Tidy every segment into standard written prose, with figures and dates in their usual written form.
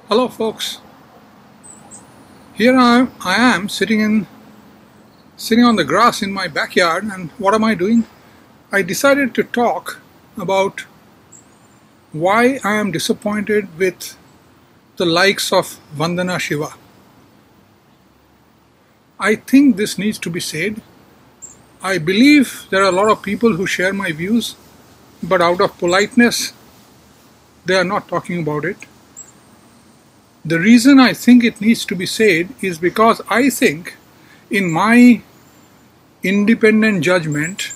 Hello folks, here I am sitting on the grass in my backyard, and what am I doing? I decided to talk about why I am disappointed with the likes of Vandana Shiva. I think this needs to be said. I believe there are a lot of people who share my views, but out of politeness they are not talking about it. The reason I think it needs to be said is because I think, in my independent judgment,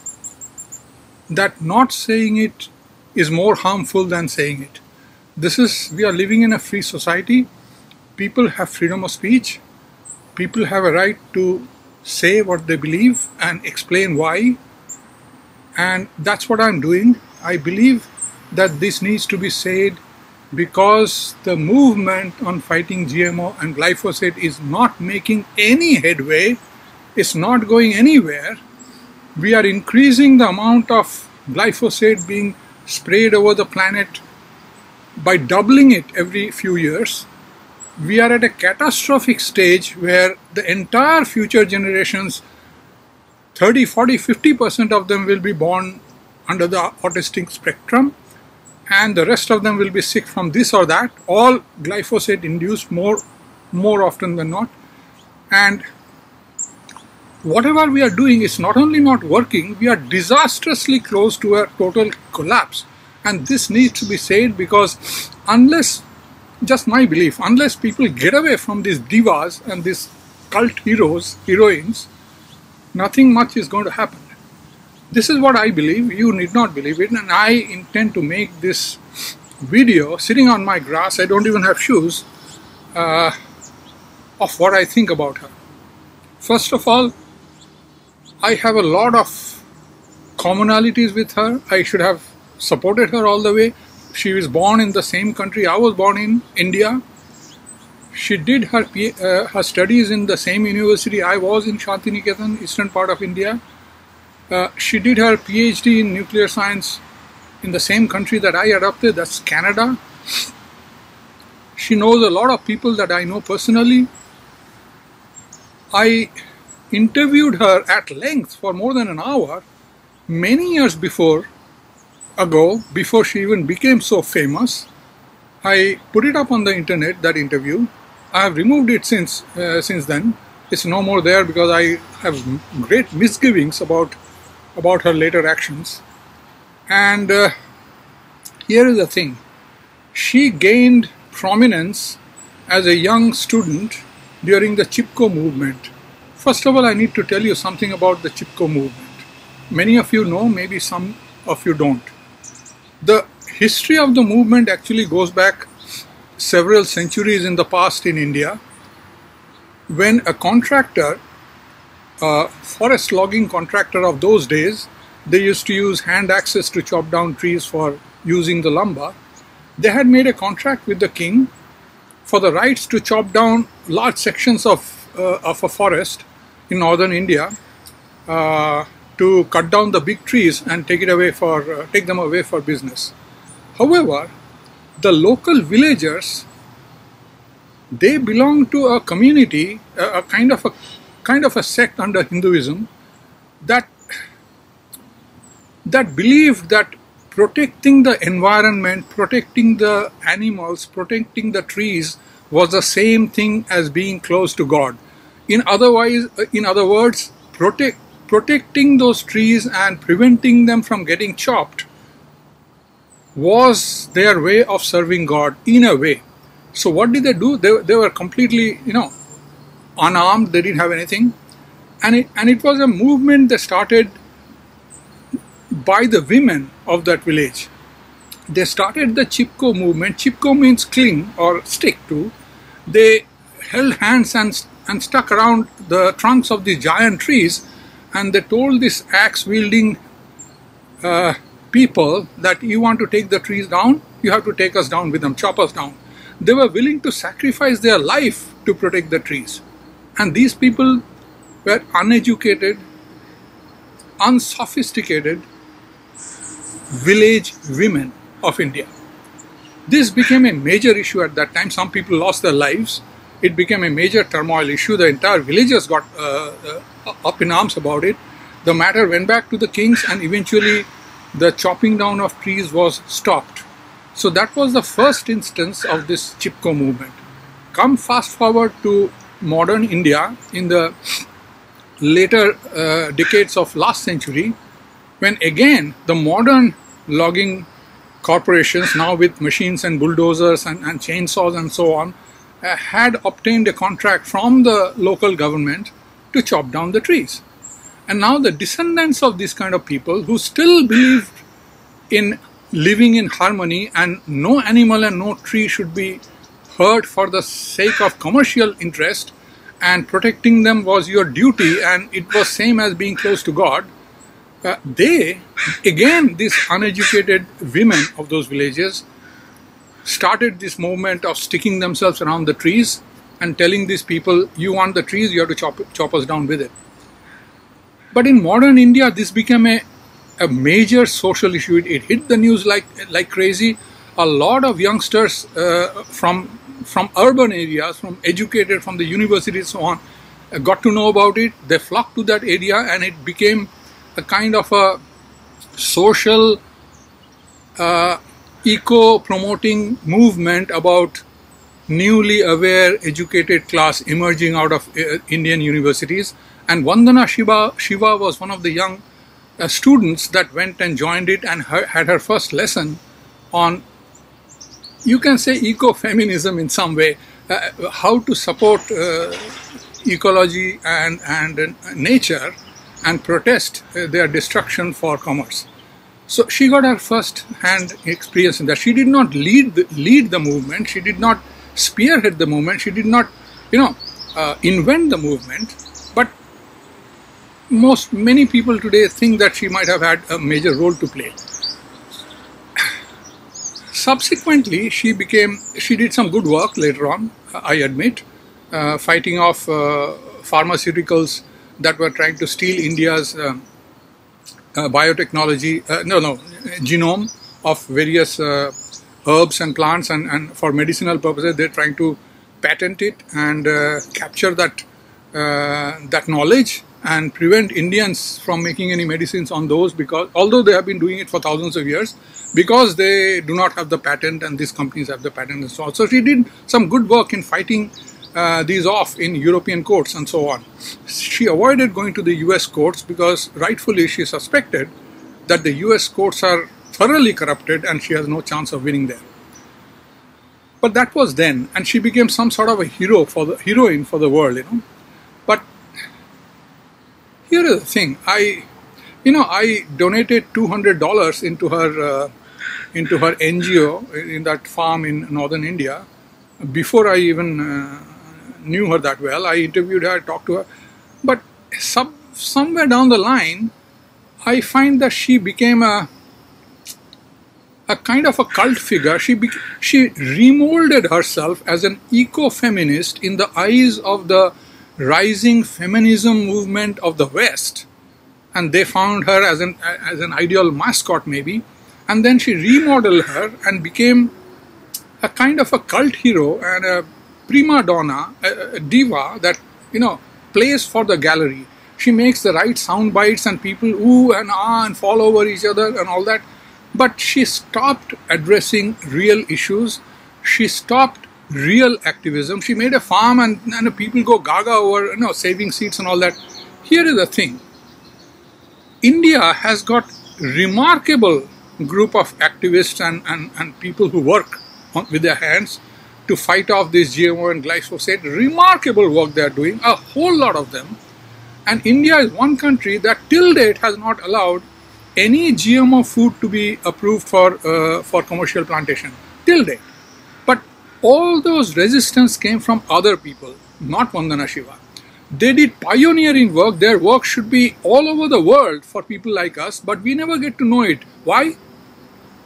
that not saying it is more harmful than saying it. We are living in a free society. People have freedom of speech. People have a right to say what they believe and explain why. And that's what I'm doing. I believe that this needs to be said because the movement on fighting GMO and glyphosate is not making any headway. It's not going anywhere. We are increasing the amount of glyphosate being sprayed over the planet by doubling it every few years. We are at a catastrophic stage where the entire future generations, 30, 40, 50% of them will be born under the autistic spectrum, and the rest of them will be sick from this or that, all glyphosate induced more often than not. And whatever we are doing is not only not working, we are disastrously close to a total collapse. And this needs to be said because unless, just my belief, unless people get away from these divas and these cult heroines, nothing much is going to happen. This is what I believe. You need not believe it, and I intend to make this video sitting on my grass, I don't even have shoes, of what I think about her. First of all, I have a lot of commonalities with her. I should have supported her all the way. She was born in the same country I was born in, India. She did her studies in the same university I was in, Shantiniketan, eastern part of India. She did her PhD in nuclear science in the same country that I adopted, that's Canada. She knows a lot of people that I know personally. I interviewed her at length for more than an hour many years before she even became so famous. I put it up on the internet, that interview. I have removed it since then. It's no more there because I have great misgivings about her later actions. And here is the thing. She gained prominence as a young student during the Chipko movement. First of all, I need to tell you something about the Chipko movement. Many of you know, maybe some of you don't. The history of the movement actually goes back several centuries in the past in India, when a contractor, forest logging contractor of those days, they used to use hand axes to chop down trees for using the lumber. They had made a contract with the king for the rights to chop down large sections of a forest in northern India, to cut down the big trees and take them away for business. However, the local villagers, they belong to a community, a kind of a sect under Hinduism that believed that protecting the environment, protecting the animals, protecting the trees was the same thing as being close to God. In other words, protecting those trees and preventing them from getting chopped was their way of serving God, in a way. So what did they do? They were completely, unarmed. They didn't have anything, and it was a movement that started by the women of that village. They started the Chipko movement. Chipko means cling or stick to. They held hands and stuck around the trunks of these giant trees, and they told this axe-wielding people that you want to take the trees down, you have to take us down with them, chop us down. They were willing to sacrifice their life to protect the trees. And these people were uneducated, unsophisticated village women of India. This became a major issue at that time. Some people lost their lives. It became a major turmoil issue. The entire villagers got up in arms about it. The matter went back to the kings, and eventually the chopping down of trees was stopped. So that was the first instance of this Chipko movement. Come fast forward to modern India in the later decades of last century, when again the modern logging corporations, now with machines and bulldozers and chainsaws and so on, had obtained a contract from the local government to chop down the trees. And now the descendants of these kind of people who still believed in living in harmony and no animal and no tree should be hurt for the sake of commercial interest, and protecting them was your duty and it was same as being close to God, they, again, these uneducated women of those villages started this movement of sticking themselves around the trees and telling these people, you want the trees, you have to chop us down with it. But in modern India, this became a major social issue. It hit the news like crazy. A lot of youngsters from urban areas, from educated, from the universities, so on, got to know about it. They flocked to that area, and it became a kind of a social, eco-promoting movement about newly aware, educated class emerging out of Indian universities. And Vandana Shiva was one of the young students that went and joined it and had her first lesson on, you can say, eco-feminism in some way, how to support ecology and nature and protest their destruction for commerce. So she got her first-hand experience in that. She did not lead the movement. She did not spearhead the movement. She did not, invent the movement. But many people today think that she might have had a major role to play. Subsequently, she did some good work later on, I admit, fighting off pharmaceuticals that were trying to steal India's biotechnology, genome of various herbs and plants, and for medicinal purposes they're trying to patent it and capture that knowledge and prevent Indians from making any medicines on those, because although they have been doing it for thousands of years, because they do not have the patent and these companies have the patent and so on. So she did some good work in fighting these off in European courts and so on. She avoided going to the US courts because rightfully she suspected that the US courts are thoroughly corrupted and she has no chance of winning there. But that was then, and she became some sort of a heroine for the world, But here is the thing, I donated $200 into her NGO in that farm in northern India before I even knew her that well. I interviewed her, talked to her, but somewhere down the line, I find that she became a kind of a cult figure. She remolded herself as an eco-feminist in the eyes of the rising feminism movement of the West, and they found her as an ideal mascot maybe, and then she remodeled her and became a kind of a cult hero and a prima donna, a diva that plays for the gallery. She makes the right sound bites and people ooh and ah and fall over each other and all that. But she stopped addressing real issues. She stopped real activism. She made a farm and people go gaga over saving seeds and all that. Here is the thing. India has got remarkable group of activists and people who work with their hands to fight off this GMO and glyphosate. Remarkable work they are doing, a whole lot of them. And India is one country that till date has not allowed any GMO food to be approved for commercial plantation, till date. But all those resistance came from other people, not Vandana Shiva. They did pioneering work. Their work should be all over the world for people like us, but we never get to know it. Why?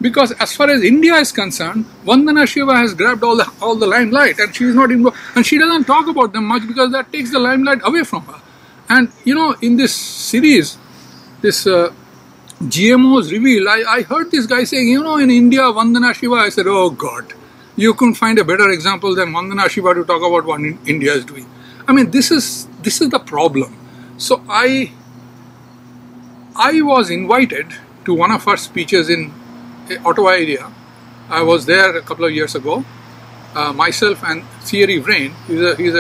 Because as far as India is concerned, Vandana Shiva has grabbed all the limelight, and she is not involved, and she doesn't talk about them much because that takes the limelight away from her. And in this series, this GMOs revealed, I heard this guy saying, in India, Vandana Shiva. I said, oh God, you couldn't find a better example than Vandana Shiva to talk about what India is doing. I mean, this is the problem. So I was invited to one of her speeches in Ottawa area. I was there a couple of years ago. Myself and Thierry Vrain, he's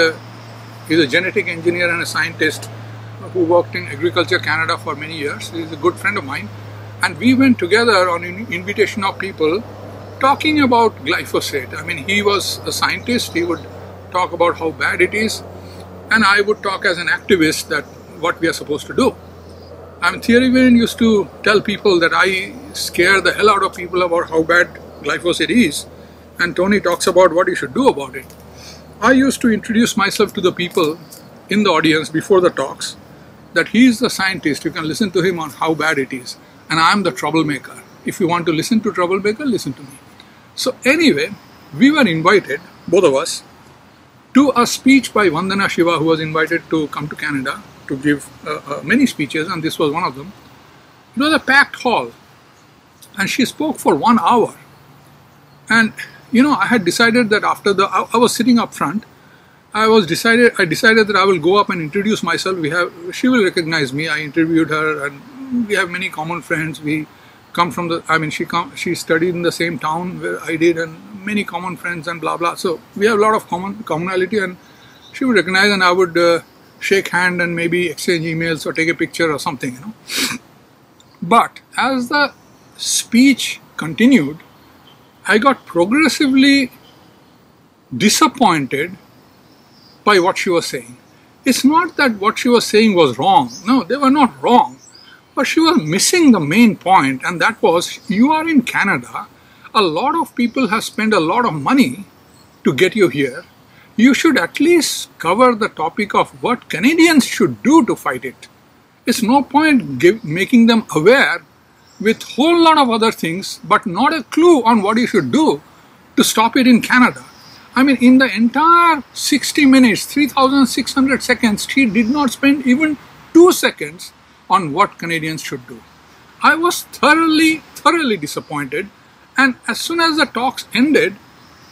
a genetic engineer and a scientist who worked in Agriculture Canada for many years. He's a good friend of mine. And we went together on an invitation of people talking about glyphosate. I mean, he was a scientist. He would talk about how bad it is. And I would talk as an activist that what we are supposed to do. I mean, Thierry Vrain used to tell people that I scare the hell out of people about how bad glyphosate is. And Tony talks about what you should do about it. I used to introduce myself to the people in the audience before the talks, that he is the scientist. You can listen to him on how bad it is. And I am the troublemaker. If you want to listen to troublemaker, listen to me. So anyway, we were invited, both of us, to a speech by Vandana Shiva, who was invited to come to Canada to give many speeches, and this was one of them. It was a packed hall, and she spoke for 1 hour. And I had decided that after I was sitting up front. I decided that I will go up and introduce myself. She will recognize me. I interviewed her, and we have many common friends. We come from she studied in the same town where I did, and many common friends and blah blah. So we have a lot of commonality, and she would recognize, and I would shake hand and maybe exchange emails or take a picture or something, But as the speech continued, I got progressively disappointed by what she was saying. It's not that what she was saying was wrong. No, they were not wrong. But she was missing the main point, and that was, you are in Canada. A lot of people have spent a lot of money to get you here. You should at least cover the topic of what Canadians should do to fight it. It's no point making them aware with a whole lot of other things, but not a clue on what you should do to stop it in Canada. I mean, in the entire 60 minutes, 3,600 seconds, she did not spend even 2 seconds on what Canadians should do. I was thoroughly disappointed. And as soon as the talks ended,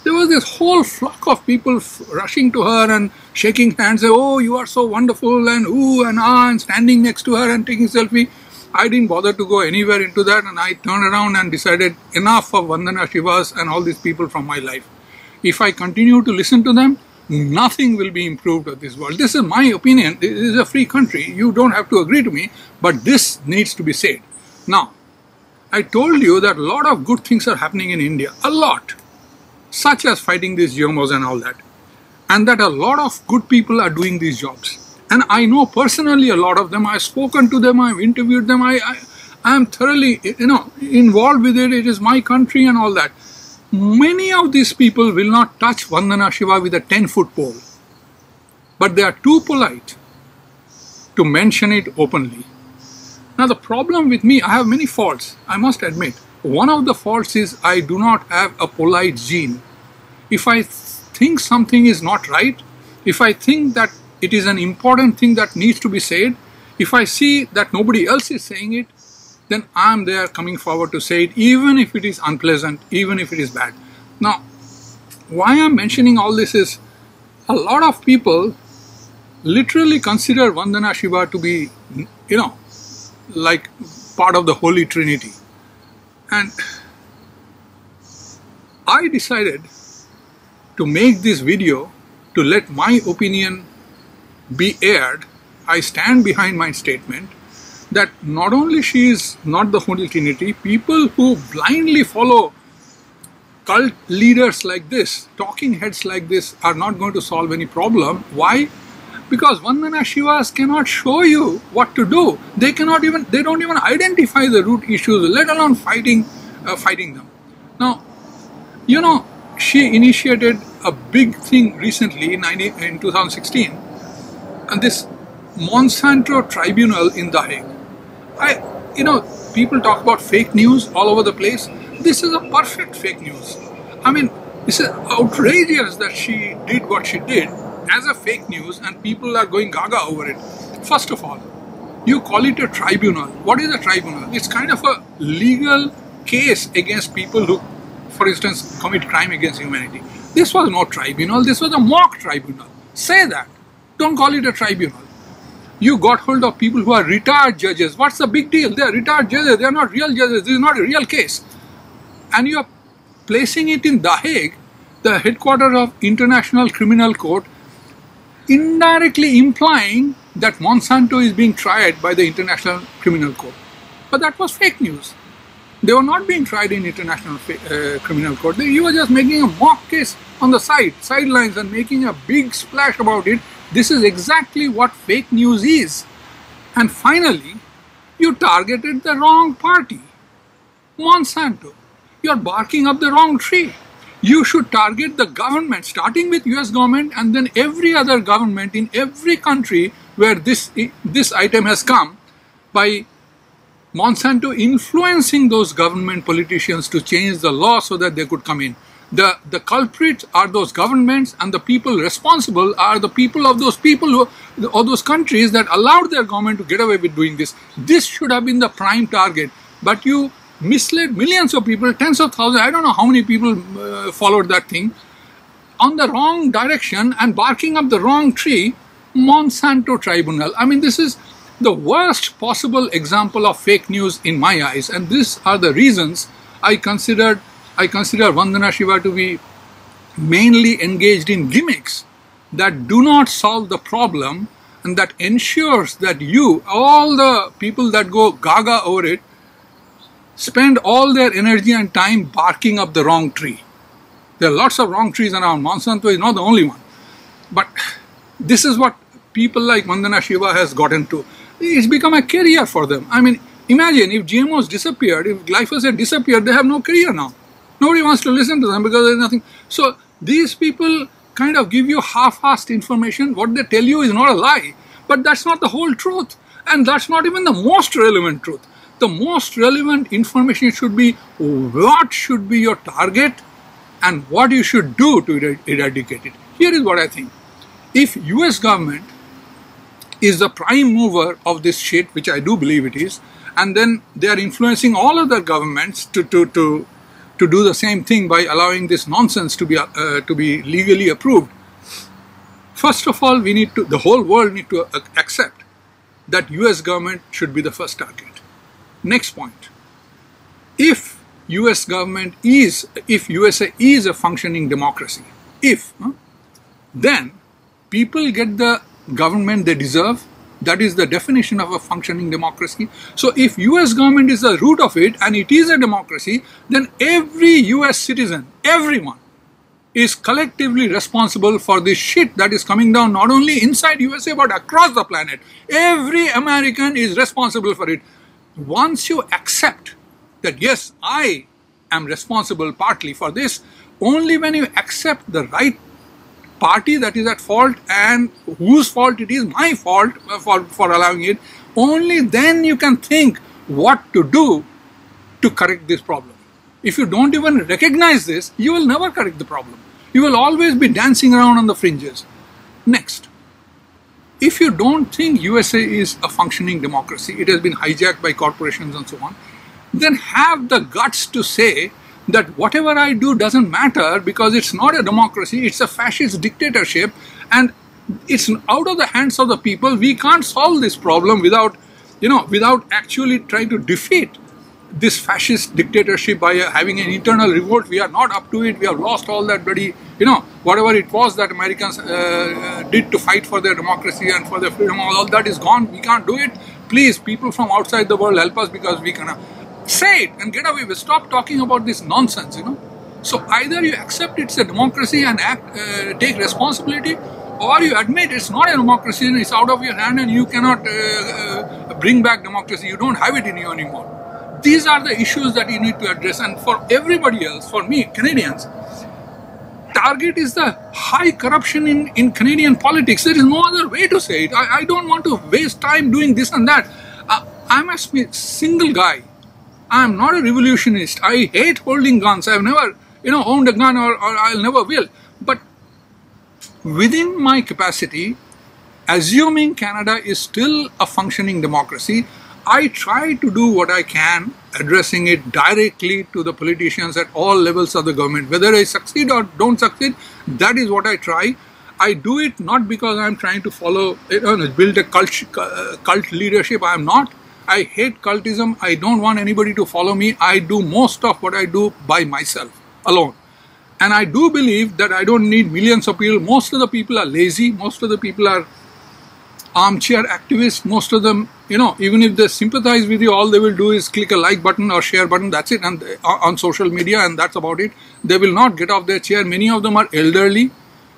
there was this whole flock of people rushing to her and shaking hands, saying, oh, you are so wonderful, and ooh and ah, and standing next to her and taking selfie. I didn't bother to go anywhere into that, and I turned around and decided enough of Vandana Shivas and all these people from my life. If I continue to listen to them, nothing will be improved of this world. This is my opinion. This is a free country. You don't have to agree to me, but this needs to be said. Now, I told you that a lot of good things are happening in India. A lot. Such as fighting these GMOs and all that. And that a lot of good people are doing these jobs. And I know personally a lot of them. I've spoken to them. I've interviewed them. I am thoroughly, involved with it. It is my country and all that. Many of these people will not touch Vandana Shiva with a 10-foot pole. But they are too polite to mention it openly. Now the problem with me, I have many faults, I must admit. One of the faults is I do not have a polite gene. If I think something is not right, if I think that it is an important thing that needs to be said, if I see that nobody else is saying it, then I am there coming forward to say it, even if it is unpleasant, even if it is bad. Now, why I am mentioning all this is, a lot of people literally consider Vandana Shiva to be, like part of the Holy Trinity. And I decided to make this video to let my opinion be aired. I stand behind my statement that not only she is not the Holy Trinity, people who blindly follow cult leaders like this, talking heads like this, are not going to solve any problem. Why? Because Vandana Shivas cannot show you what to do. They don't even identify the root issues, let alone fighting them. Now, she initiated a big thing recently in 2016, and this Monsanto tribunal in The Hague. People talk about fake news all over the place. This is a perfect fake news. I mean, this is outrageous that she did what she did as a fake news, and people are going gaga over it. First of all, You call it a tribunal. What is a tribunal? It's kind of a legal case against people who, for instance, commit crime against humanity. This was no tribunal, this was a mock tribunal. Say that. Don't call it a tribunal. You got hold of people who are retired judges. What's the big deal? They are retired judges, they are not real judges, this is not a real case. And you are placing it in The Hague, the headquarters of International Criminal Court, indirectly implying that Monsanto is being tried by the International Criminal Court. But that was fake news. They were not being tried in International Criminal Court. You were just making a mock case on the sidelines and making a big splash about it. This is exactly what fake news is. And finally, you targeted the wrong party, Monsanto. You are barking up the wrong tree. You should target the government, starting with US government and then every other government in every country where this item has come, by Monsanto influencing those government politicians to change the law so that they could come in. The culprits are those governments, and the people responsible are the people of those or those countries that allowed their government to get away with doing this. This should have been the prime target. But you misled millions of people, tens of thousands, I don't know how many people followed that thing, on the wrong direction and barking up the wrong tree. Monsanto Tribunal. I mean, this is the worst possible example of fake news in my eyes, and these are the reasons I consider Vandana Shiva to be mainly engaged in gimmicks that do not solve the problem and that ensures that all the people that go gaga over it, spend all their energy and time barking up the wrong tree. There are lots of wrong trees around. Monsanto is not the only one. But this is what people like Vandana Shiva has gotten to. It's become a career for them. I mean, imagine if GMOs disappeared, if glyphosate disappeared, they have no career now. Nobody wants to listen to them because there's nothing. So these people kind of give you half-assed information. What they tell you is not a lie. But that's not the whole truth. And that's not even the most relevant truth. The most relevant information should be what should be your target and what you should do to eradicate it. Here is what I think. If US government is the prime mover of this shit, which I do believe it is, and then they are influencing all other governments to do the same thing by allowing this nonsense to be legally approved. First of all, the whole world need to accept that US government should be the first target. Next point. If USA is a functioning democracy, then people get the government they deserve. That is the definition of a functioning democracy. So if US government is the root of it and it is a democracy, then every US citizen, everyone, is collectively responsible for this shit that is coming down not only inside USA but across the planet. Every American is responsible for it. Once you accept that yes, I am responsible partly for this, only when you accept the right party that is at fault and whose fault it is, my fault for allowing it, only then you can think what to do to correct this problem. If you don't even recognize this, you will never correct the problem. You will always be dancing around on the fringes. Next, if you don't think USA is a functioning democracy, it has been hijacked by corporations and so on, then have the guts to say that whatever I do doesn't matter because it's not a democracy, it's a fascist dictatorship and it's out of the hands of the people. We can't solve this problem without actually trying to defeat this fascist dictatorship by having an internal revolt. We are not up to it. We have lost all that bloody, whatever it was that Americans did to fight for their democracy and for their freedom, all that is gone. We can't do it. Please, people from outside the world, help us because we cannot. Say it and get away with. Stop talking about this nonsense, So either you accept it's a democracy and take responsibility, or you admit it's not a democracy and it's out of your hand and you cannot bring back democracy. You don't have it in you anymore. These are the issues that you need to address. And for everybody else, for me, Canadians, target is the high corruption in Canadian politics. There is no other way to say it. I don't want to waste time doing this and that. I'm a single guy. I'm not a revolutionist. I hate holding guns. I've never, owned a gun or I'll never will. But within my capacity, assuming Canada is still a functioning democracy, I try to do what I can, addressing it directly to the politicians at all levels of the government. Whether I succeed or don't succeed, that is what I try. I do it not because I'm trying to follow, build a cult leadership. I am not. I hate cultism. I don't want anybody to follow me. I do most of what I do by myself, alone. And I do believe that I don't need millions of people. Most of the people are lazy. Most of the people are armchair activists. Most of them, even if they sympathize with you, all they will do is click a like button or share button. That's it. And on social media, and that's about it. They will not get off their chair. Many of them are elderly,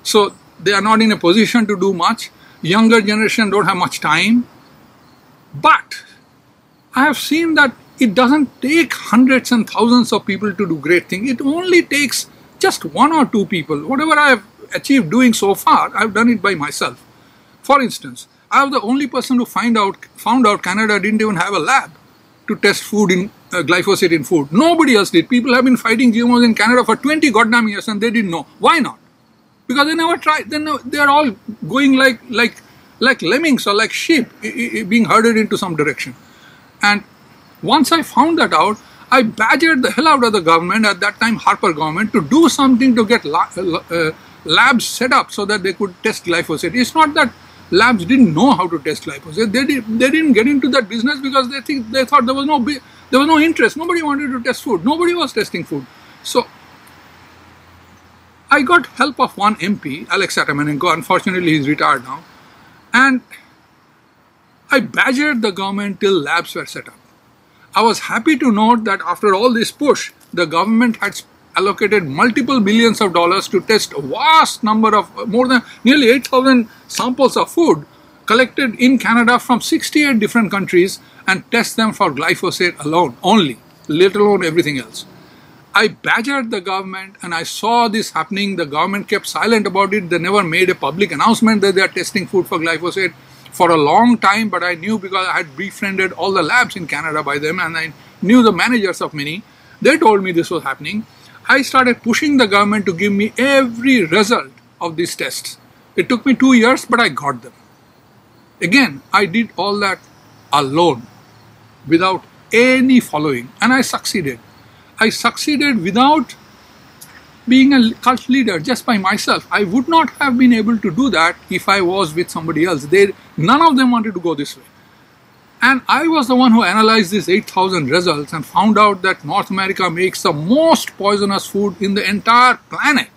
so they are not in a position to do much. Younger generation don't have much time. But I have seen that it doesn't take hundreds and thousands of people to do great things. It only takes just one or two people. Whatever I have achieved doing so far, I've done it by myself. For instance, I was the only person who found out Canada didn't even have a lab to test food in glyphosate in food. Nobody else did. People have been fighting GMOs in Canada for 20 goddamn years and they didn't know. Why not? Because they never tried. They are all going like lemmings or like sheep being herded into some direction. And once I found that out, I badgered the hell out of the government, at that time Harper government, to do something to get labs set up so that they could test glyphosate. It's not that labs didn't know how to test glyphosate. They didn't get into that business because they thought there was no interest. Nobody wanted to test food. Nobody was testing food. So I got help of one MP, Alex Atamanenko. Unfortunately, he's retired now. And I badgered the government till labs were set up. I was happy to note that after all this push, the government had allocated multiple billions of dollars to test a vast number of, more than nearly 8,000 samples of food collected in Canada from 68 different countries and test them for glyphosate alone, only, let alone everything else. I badgered the government and I saw this happening. The government kept silent about it. They never made a public announcement that they are testing food for glyphosate for a long time, but I knew because I had befriended all the labs in Canada by them and I knew the managers of many. They told me this was happening. I started pushing the government to give me every result of these tests. It took me 2 years, but I got them. Again, I did all that alone, without any following, and I succeeded. I succeeded without being a cult leader, just by myself. I would not have been able to do that if I was with somebody else. None of them wanted to go this way. And I was the one who analyzed these 8,000 results and found out that North America makes the most poisonous food in the entire planet.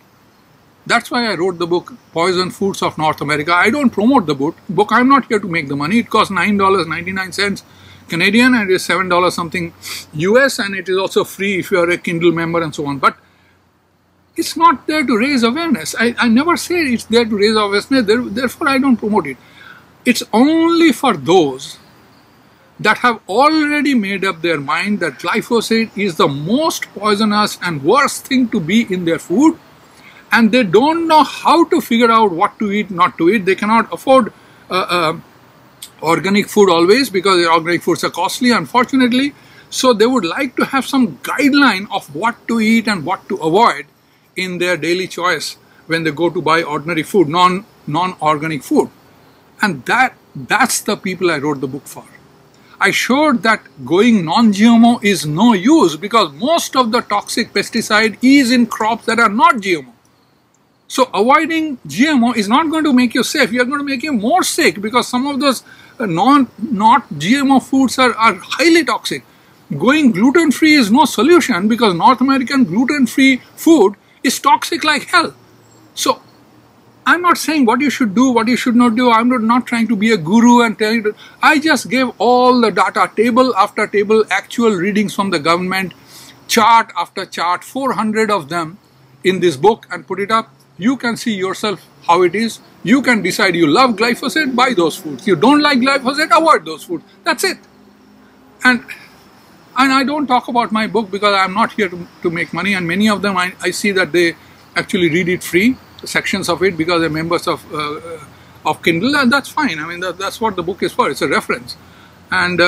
That's why I wrote the book, Poison Foods of North America. I don't promote the book. I'm not here to make the money. It costs $9.99 Canadian and it is $7 something US, and it is also free if you are a Kindle member and so on. But it's not there to raise awareness. I never say it's there to raise awareness, therefore I don't promote it. It's only for those that have already made up their mind that glyphosate is the most poisonous and worst thing to be in their food, and they don't know how to figure out what to eat, not to eat. They cannot afford organic food always because organic foods are costly, unfortunately. So they would like to have some guideline of what to eat and what to avoid in their daily choice when they go to buy ordinary food, non-organic food. And that's the people I wrote the book for. I showed that going non-GMO is no use because most of the toxic pesticide is in crops that are not GMO. So avoiding GMO is not going to make you safe. You are going to make you more sick because some of those not GMO foods are highly toxic. Going gluten-free is no solution because North American gluten-free food is toxic like hell. So I'm not saying what you should do, what you should not do. I'm not trying to be a guru and tell you. I just gave all the data, table after table, actual readings from the government, chart after chart, 400 of them in this book, and put it up. You can see yourself how it is. You can decide you love glyphosate, buy those foods. You don't like glyphosate, avoid those foods. That's it. And I don't talk about my book because I'm not here to make money, and many of them I see that they actually read it free, sections of it, because they're members of Kindle, and that's fine. I mean, that's what the book is for. It's a reference. And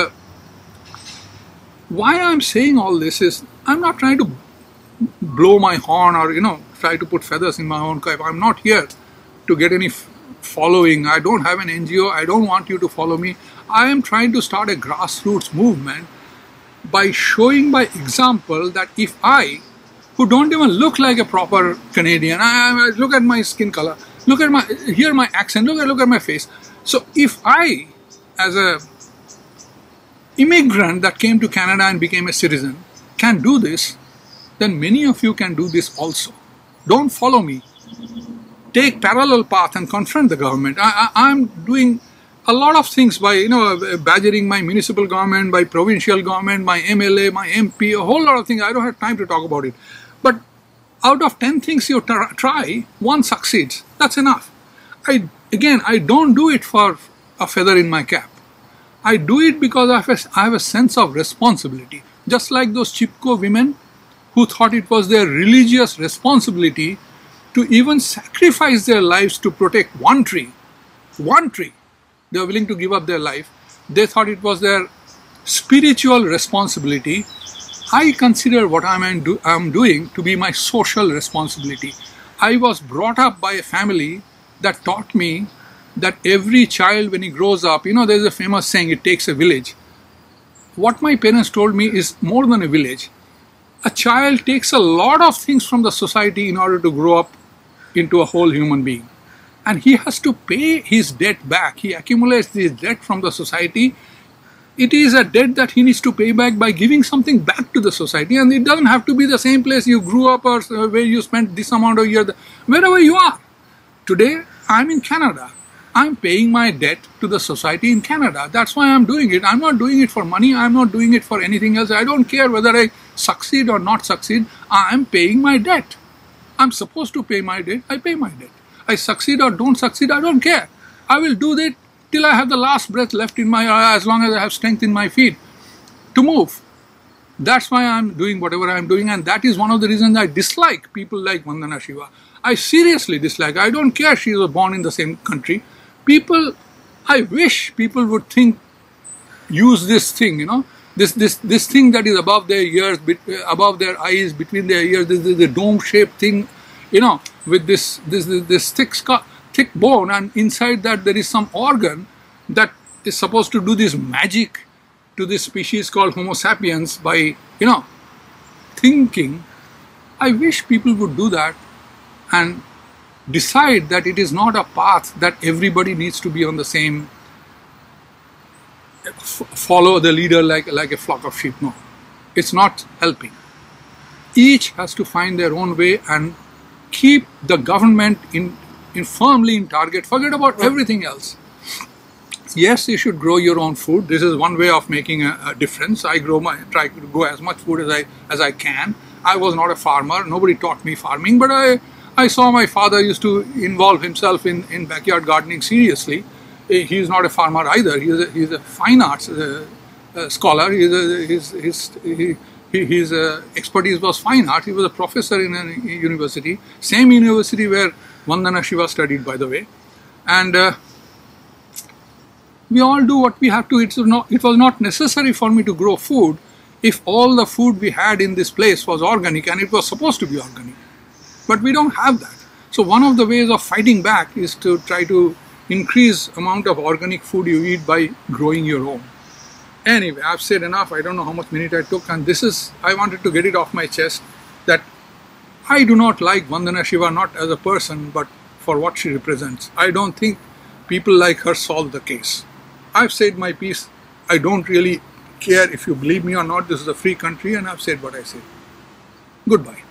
why I'm saying all this is I'm not trying to blow my horn or try to put feathers in my own cap. I'm not here to get any following. I don't have an NGO. I don't want you to follow me. I am trying to start a grassroots movement by showing by example that if I, who don't even look like a proper Canadian, I look at my skin color, hear my accent, look at my face. So if I, as a immigrant that came to Canada and became a citizen, can do this, then many of you can do this also. Don't follow me. Take parallel path and confront the government. I'm doing a lot of things by, badgering my municipal government, by provincial government, my MLA, my MP, a whole lot of things. I don't have time to talk about it. But out of 10 things you try, one succeeds. That's enough. I don't do it for a feather in my cap. I do it because I have a sense of responsibility. Just like those Chipko women who thought it was their religious responsibility to even sacrifice their lives to protect one tree. One tree. They were willing to give up their life. They thought it was their spiritual responsibility. I consider what I'm doing to be my social responsibility. I was brought up by a family that taught me that every child, when he grows up, there's a famous saying, it takes a village. What my parents told me is more than a village. A child takes a lot of things from the society in order to grow up into a whole human being. And he has to pay his debt back. He accumulates this debt from the society. It is a debt that he needs to pay back by giving something back to the society. And it doesn't have to be the same place you grew up or where you spent this amount of years. Wherever you are. Today, I'm in Canada. I'm paying my debt to the society in Canada. That's why I'm doing it. I'm not doing it for money. I'm not doing it for anything else. I don't care whether I succeed or not succeed. I'm paying my debt. I'm supposed to pay my debt. I pay my debt. I succeed or don't succeed, I don't care. I will do that till I have the last breath left in my, as long as I have strength in my feet to move. That's why I'm doing whatever I'm doing, and that is one of the reasons I dislike people like Vandana Shiva. I seriously dislike. I don't care she was born in the same country. I wish people would use this thing, this thing that is above their ears, above their eyes, between their ears, the dome-shaped thing, with this thick bone, and inside that there is some organ that is supposed to do this magic to this species called Homo sapiens by, thinking. I wish people would do that and decide that it is not a path that everybody needs to be on the same, follow the leader like a flock of sheep. No, it's not helping. Each has to find their own way and keep the government firmly in target. Forget about everything else. Yes, you should grow your own food. This is one way of making a difference. I try to grow as much food as I can. I was not a farmer. Nobody taught me farming, but I saw my father used to involve himself in backyard gardening seriously. He is not a farmer either. He's a fine arts scholar. His expertise was fine art. He was a professor in a university, same university where Vandana Shiva studied, by the way. And we all do what we have to. It was not necessary for me to grow food if all the food we had in this place was organic, and it was supposed to be organic. But we don't have that. So one of the ways of fighting back is to try to increase amount of organic food you eat by growing your own. Anyway, I've said enough. I don't know how much minute I took, and I wanted to get it off my chest that I do not like Vandana Shiva, not as a person, but for what she represents. I don't think people like her solve the case. I've said my piece. I don't really care if you believe me or not. This is a free country, and I've said what I said. Goodbye.